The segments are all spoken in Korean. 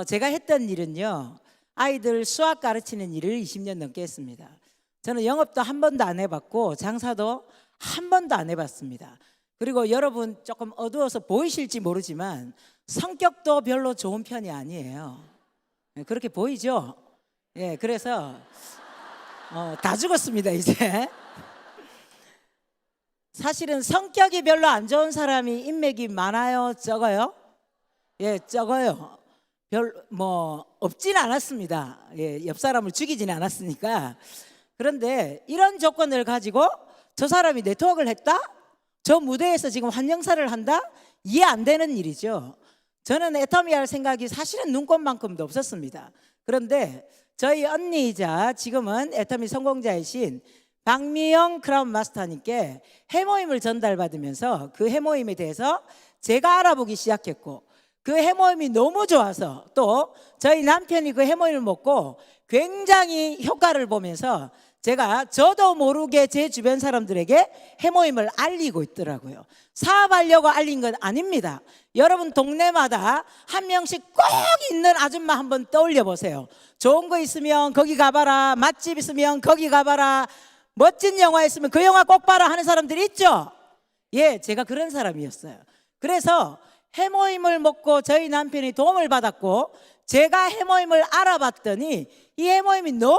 제가 했던 일은요, 아이들 수학 가르치는 일을 20년 넘게 했습니다. 저는 영업도 한 번도 안 해봤고 장사도 한 번도 안 해봤습니다. 그리고 여러분 조금 어두워서 보이실지 모르지만 성격도 별로 좋은 편이 아니에요. 그렇게 보이죠? 예, 그래서 다 죽었습니다 이제. 사실은 성격이 별로 안 좋은 사람이 인맥이 많아요, 적어요? 예, 적어요. 없진 않았습니다. 예, 옆 사람을 죽이지는 않았으니까. 그런데 이런 조건을 가지고 저 사람이 네트워크를 했다? 저 무대에서 지금 환영사를 한다? 이해 안 되는 일이죠. 저는 애터미 할 생각이 사실은 눈꽃만큼도 없었습니다. 그런데 저희 언니이자 지금은 애터미 성공자이신 박미영 크라운 마스터님께 해모임을 전달받으면서 그 해모임에 대해서 제가 알아보기 시작했고, 그 해모임이 너무 좋아서 또 저희 남편이 그 해모임을 먹고 굉장히 효과를 보면서 저도 모르게 제 주변 사람들에게 해모임을 알리고 있더라고요. 사업하려고 알린 건 아닙니다. 여러분 동네마다 한 명씩 꼭 있는 아줌마 한번 떠올려 보세요. 좋은 거 있으면 거기 가봐라, 맛집 있으면 거기 가봐라, 멋진 영화 있으면 그 영화 꼭 봐라 하는 사람들이 있죠. 예, 제가 그런 사람이었어요. 그래서 해모임을 먹고 저희 남편이 도움을 받았고, 제가 해모임을 알아봤더니 이 해모임이 너무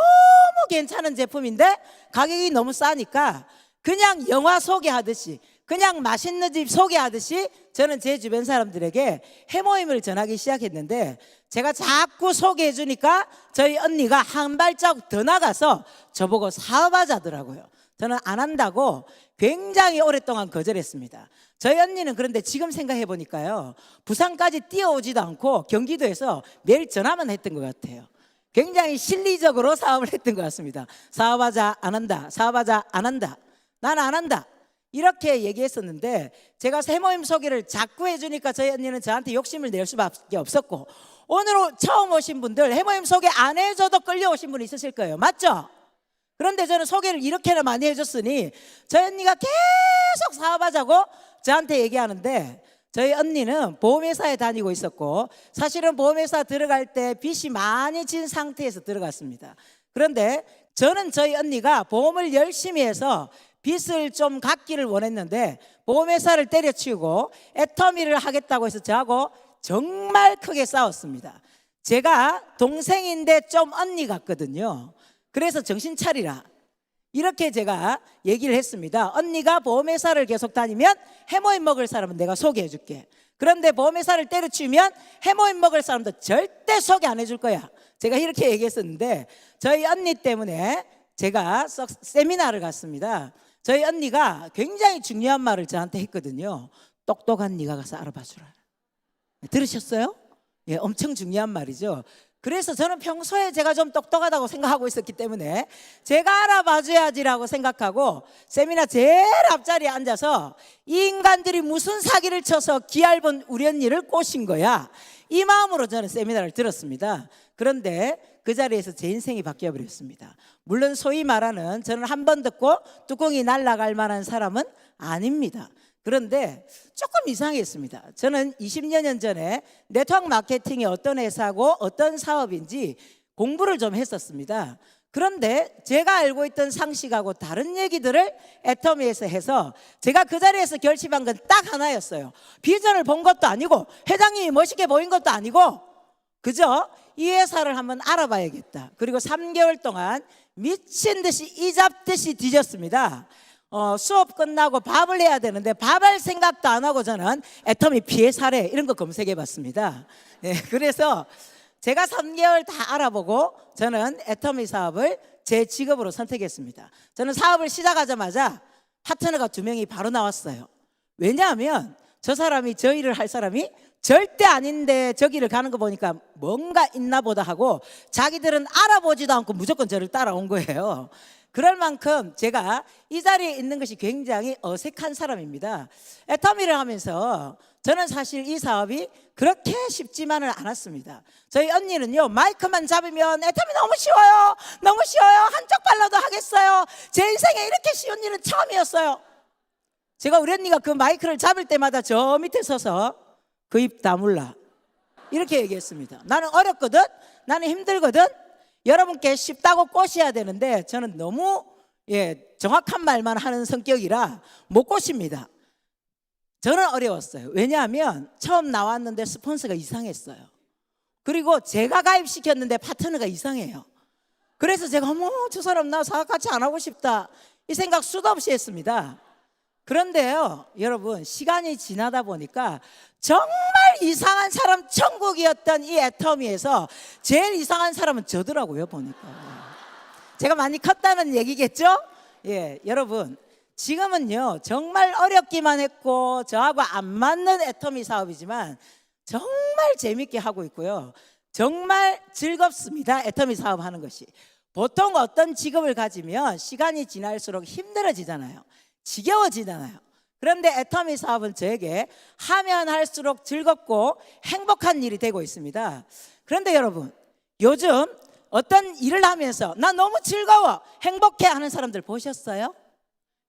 괜찮은 제품인데 가격이 너무 싸니까 그냥 영화 소개하듯이, 그냥 맛있는 집 소개하듯이 저는 제 주변 사람들에게 해모임을 전하기 시작했는데, 제가 자꾸 소개해 주니까 저희 언니가 한 발자국 더 나가서 저보고 사업하자더라고요. 저는 안 한다고 굉장히 오랫동안 거절했습니다. 저희 언니는 그런데 지금 생각해 보니까요, 부산까지 뛰어오지도 않고 경기도에서 매일 전화만 했던 것 같아요. 굉장히 실리적으로 사업을 했던 것 같습니다. 사업하자, 안 한다. 사업하자, 안 한다. 난 안 한다. 이렇게 얘기했었는데, 제가 해모임 소개를 자꾸 해주니까 저희 언니는 저한테 욕심을 낼 수밖에 없었고, 오늘 처음 오신 분들 해모임 소개 안 해줘도 끌려오신 분이 있으실 거예요. 맞죠? 그런데 저는 소개를 이렇게나 많이 해줬으니 저희 언니가 계속 사업하자고 저한테 얘기하는데, 저희 언니는 보험회사에 다니고 있었고 사실은 보험회사 들어갈 때 빚이 많이 진 상태에서 들어갔습니다. 그런데 저는 저희 언니가 보험을 열심히 해서 빚을 좀 갚기를 원했는데 보험회사를 때려치우고 애터미를 하겠다고 해서 저하고 정말 크게 싸웠습니다. 제가 동생인데 좀 언니 같거든요. 그래서 정신 차리라, 이렇게 제가 얘기를 했습니다. 언니가 보험회사를 계속 다니면 해모임 먹을 사람은 내가 소개해 줄게. 그런데 보험회사를 때려치우면 해모임 먹을 사람도 절대 소개 안 해줄 거야. 제가 이렇게 얘기했었는데, 저희 언니 때문에 제가 세미나를 갔습니다. 저희 언니가 굉장히 중요한 말을 저한테 했거든요. 똑똑한 네가 가서 알아봐 주라. 들으셨어요? 예, 엄청 중요한 말이죠. 그래서 저는 평소에 제가 좀 똑똑하다고 생각하고 있었기 때문에 제가 알아봐줘야지라고 생각하고 세미나 제일 앞자리에 앉아서 이 인간들이 무슨 사기를 쳐서 기얇은 우리 언니를 꼬신 거야, 이 마음으로 저는 세미나를 들었습니다. 그런데 그 자리에서 제 인생이 바뀌어버렸습니다. 물론 소위 말하는 저는 한 번 듣고 뚜껑이 날아갈 만한 사람은 아닙니다. 그런데 조금 이상했습니다. 저는 20여 년 전에 네트워크 마케팅이 어떤 회사고 어떤 사업인지 공부를 좀 했었습니다. 그런데 제가 알고 있던 상식하고 다른 얘기들을 애터미에서 해서 제가 그 자리에서 결심한 건 딱 하나였어요. 비전을 본 것도 아니고 회장님이 멋있게 보인 것도 아니고 그저 이 회사를 한번 알아봐야겠다. 그리고 3개월 동안 미친 듯이 이잡듯이 뒤졌습니다. 수업 끝나고 밥을 해야 되는데 밥할 생각도 안 하고 저는 애터미 피해 사례 이런 거 검색해 봤습니다. 네, 그래서 제가 3개월 다 알아보고 저는 애터미 사업을 제 직업으로 선택했습니다. 저는 사업을 시작하자마자 파트너가 2명이 바로 나왔어요. 왜냐하면 저 일을 할 사람이 절대 아닌데 저기를 가는 거 보니까 뭔가 있나 보다 하고 자기들은 알아보지도 않고 무조건 저를 따라온 거예요. 그럴 만큼 제가 이 자리에 있는 것이 굉장히 어색한 사람입니다. 애터미를 하면서 저는 사실 이 사업이 그렇게 쉽지만은 않았습니다. 저희 언니는요, 마이크만 잡으면 애터미 너무 쉬워요, 너무 쉬워요, 한쪽 발로도 하겠어요. 제 인생에 이렇게 쉬운 일은 처음이었어요. 제가 우리 언니가 그 마이크를 잡을 때마다 저 밑에 서서 그 입 다물라, 이렇게 얘기했습니다. 나는 어렵거든, 나는 힘들거든. 여러분께 쉽다고 꼬셔야 되는데 저는 너무 정확한 말만 하는 성격이라 못 꼬십니다. 저는 어려웠어요. 왜냐하면 처음 나왔는데 스폰서가 이상했어요. 그리고 제가 가입시켰는데 파트너가 이상해요. 그래서 제가 어머, 저 사람 나 사업 같이 안 하고 싶다, 이 생각 수도 없이 했습니다. 그런데요, 여러분, 시간이 지나다 보니까 정말 이상한 사람 천국이었던 이 애터미에서 제일 이상한 사람은 저더라고요, 보니까. 제가 많이 컸다는 얘기겠죠? 예, 여러분, 지금은요 정말 어렵기만 했고 저하고 안 맞는 애터미 사업이지만 정말 재밌게 하고 있고요, 정말 즐겁습니다. 애터미 사업하는 것이. 보통 어떤 직업을 가지면 시간이 지날수록 힘들어지잖아요, 지겨워지잖아요. 그런데 애터미 사업은 저에게 하면 할수록 즐겁고 행복한 일이 되고 있습니다. 그런데 여러분, 요즘 어떤 일을 하면서 나 너무 즐거워, 행복해 하는 사람들 보셨어요?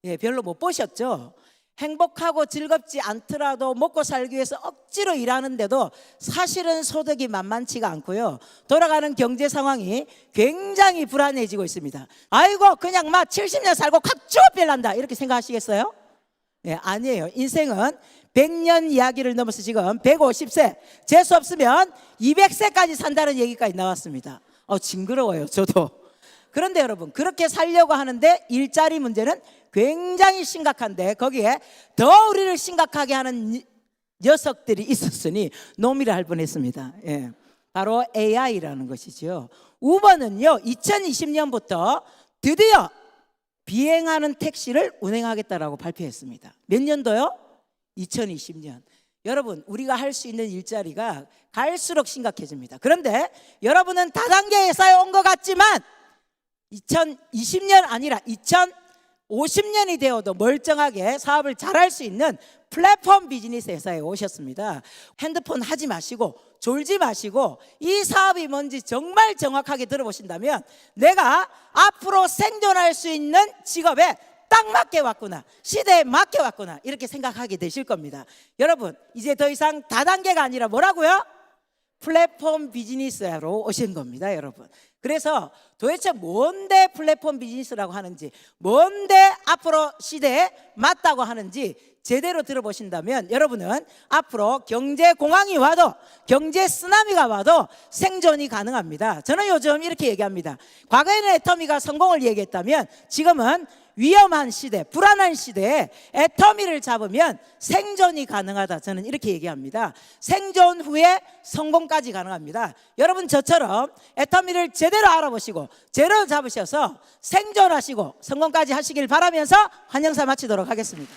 예, 별로 못 보셨죠? 행복하고 즐겁지 않더라도 먹고 살기 위해서 억지로 일하는데도 사실은 소득이 만만치가 않고요, 돌아가는 경제 상황이 굉장히 불안해지고 있습니다. 아이고 그냥 막 70년 살고 각종 별난다 이렇게 생각하시겠어요? 예, 아니에요. 인생은 100년 이야기를 넘어서 지금 150세, 재수 없으면 200세까지 산다는 얘기까지 나왔습니다. 징그러워요, 저도. 그런데 여러분, 그렇게 살려고 하는데 일자리 문제는 굉장히 심각한데 거기에 더 우리를 심각하게 하는 녀석들이 있었으니 노미를 할 뻔했습니다. 예, 바로 AI라는 것이죠. 우버는요 2020년부터 드디어 비행하는 택시를 운행하겠다라고 발표했습니다. 몇 년도요? 2020년. 여러분, 우리가 할 수 있는 일자리가 갈수록 심각해집니다. 그런데 여러분은 다단계 회사에 온 것 같지만 2020년 아니라 2050년이 되어도 멀쩡하게 사업을 잘할 수 있는 플랫폼 비즈니스 회사에 오셨습니다. 핸드폰 하지 마시고 졸지 마시고 이 사업이 뭔지 정말 정확하게 들어보신다면 내가 앞으로 생존할 수 있는 직업에 딱 맞게 왔구나, 시대에 맞게 왔구나, 이렇게 생각하게 되실 겁니다. 여러분, 이제 더 이상 다단계가 아니라 뭐라고요? 플랫폼 비즈니스로 오신 겁니다, 여러분. 그래서 도대체 뭔데 플랫폼 비즈니스라고 하는지, 뭔데 앞으로 시대에 맞다고 하는지 제대로 들어보신다면 여러분은 앞으로 경제 공황이 와도, 경제 쓰나미가 와도 생존이 가능합니다. 저는 요즘 이렇게 얘기합니다. 과거에는 애터미가 성공을 얘기했다면 지금은 위험한 시대, 불안한 시대에 애터미를 잡으면 생존이 가능하다, 저는 이렇게 얘기합니다. 생존 후에 성공까지 가능합니다. 여러분, 저처럼 애터미를 제대로 알아보시고 제대로 잡으셔서 생존하시고 성공까지 하시길 바라면서 환영사 마치도록 하겠습니다.